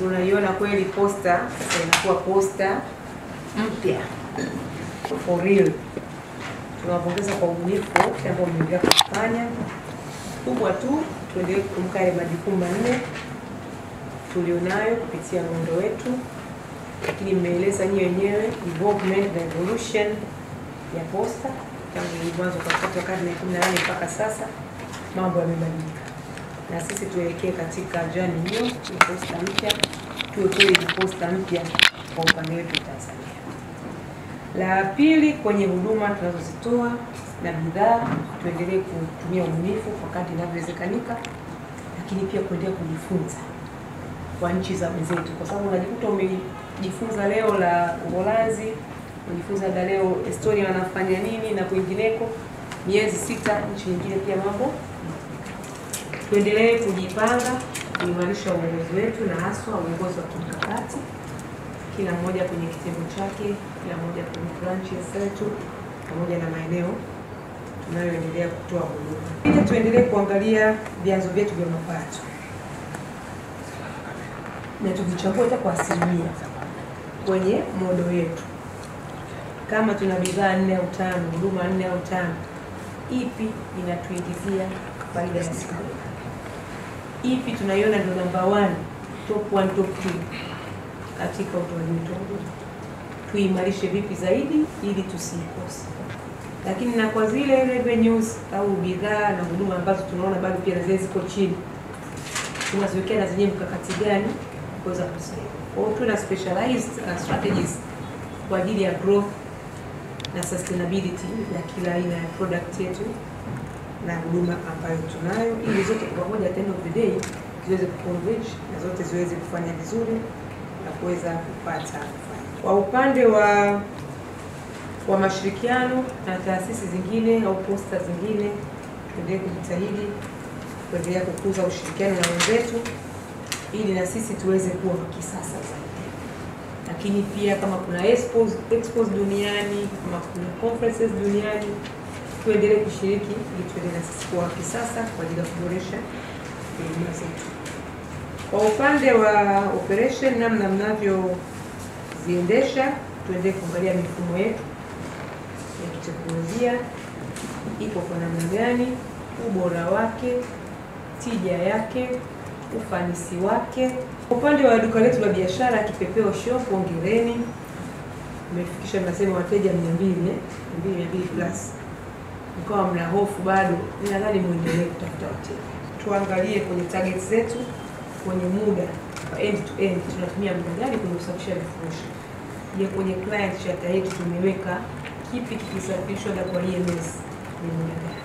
tunaiona kweli posta sasa inakuwa posta mpya for real. Tunawapongeza kwa ubunifu ambao mmeendelea kufanya. Kubwa tu tuendelee kukumbuka ile majukumu manne tulionayo kupitia muundo wetu, lakini mmeeleza nyinyi wenyewe development na evolution ya posta tangu mwanzo kwa karne ya 18 mpaka sasa mambo yamebadilika. Na sisi tuelekee katika journey hiyo ya posta mpya, tuwe kweli posta mpya kwa upande wetu Tanzania. La pili, kwenye huduma tunazozitoa na bidhaa tuendelee kutumia ubunifu kwa kadri inavyowezekanika, lakini pia kuendelea kujifunza kwa nchi za wenzetu, kwa sababu unajikuta umejifunza leo la Uholanzi, unajifunza leo Estonia wanafanya nini na kwingineko, miezi 6 nchi nyingine pia mambo. Tuendelee kujipanga kuimarisha uongozi wetu na haswa uongozi wa kimkakati, kila mmoja kwenye kitengo chake, kila mmoja kwenye branches zetu pamoja na maeneo tunayoendelea kutoa huduma. Pia tuendelee kuangalia vyanzo vyetu vya mapato na tukichambua hata kwa asilimia kwenye modo yetu. Kama tuna bidhaa 4 au 5, huduma 4 au 5, ipi inatuingizia faida ya siku? Ipi tunaiona ndio number 1, top 1, top 2 katika utoaji wetu? Tuimarishe vipi zaidi ili tusikose. Lakini na kwa zile revenues au bidhaa na huduma ambazo tunaona bado pia ziko chini, tunaziwekea na zenyewe mkakati gani kuweza kusaidia. Kwa hiyo tuna specialized strategies kwa ajili ya growth na sustainability ya kila aina ya product yetu na huduma ambayo tunayo, ili zote kwa pamoja at the end of the day ziweze kuconverge na zote ziweze kufanya vizuri na kuweza kupata. Kwa upande wa mashirikiano na taasisi zingine au posta zingine, tuendelee kujitahidi kuendelea kukuza ushirikiano na wenzetu ili na sisi tuweze kuwa kisasa zaidi. Lakini pia kama kuna expos duniani, kama kuna conferences duniani, tuendelee kushiriki ili tuendelee na sisi kuwa kisasa kwa ajili ya kuboresha huduma zetu. Kwa upande wa operation, namna mnavyoziendesha, tuendelee kuangalia mifumo yetu ya kiteknolojia iko kwa namna gani, ubora wake, tija yake, ufanisi wake. Upande wa duka letu la biashara Kipepeo Shop, hongereni, mmefikisha mnasema wateja 200 plus. Mkawa mna hofu bado, nadhani muendelee kutafuta wateja. Tuangalie kwenye targets zetu, kwenye muda end to end tunatumia muda gani kwenye kusafisha vifurushi. Je, kwenye client chat yetu tumeweka kipi kikisafishwa na kwa EMS ni muda gani?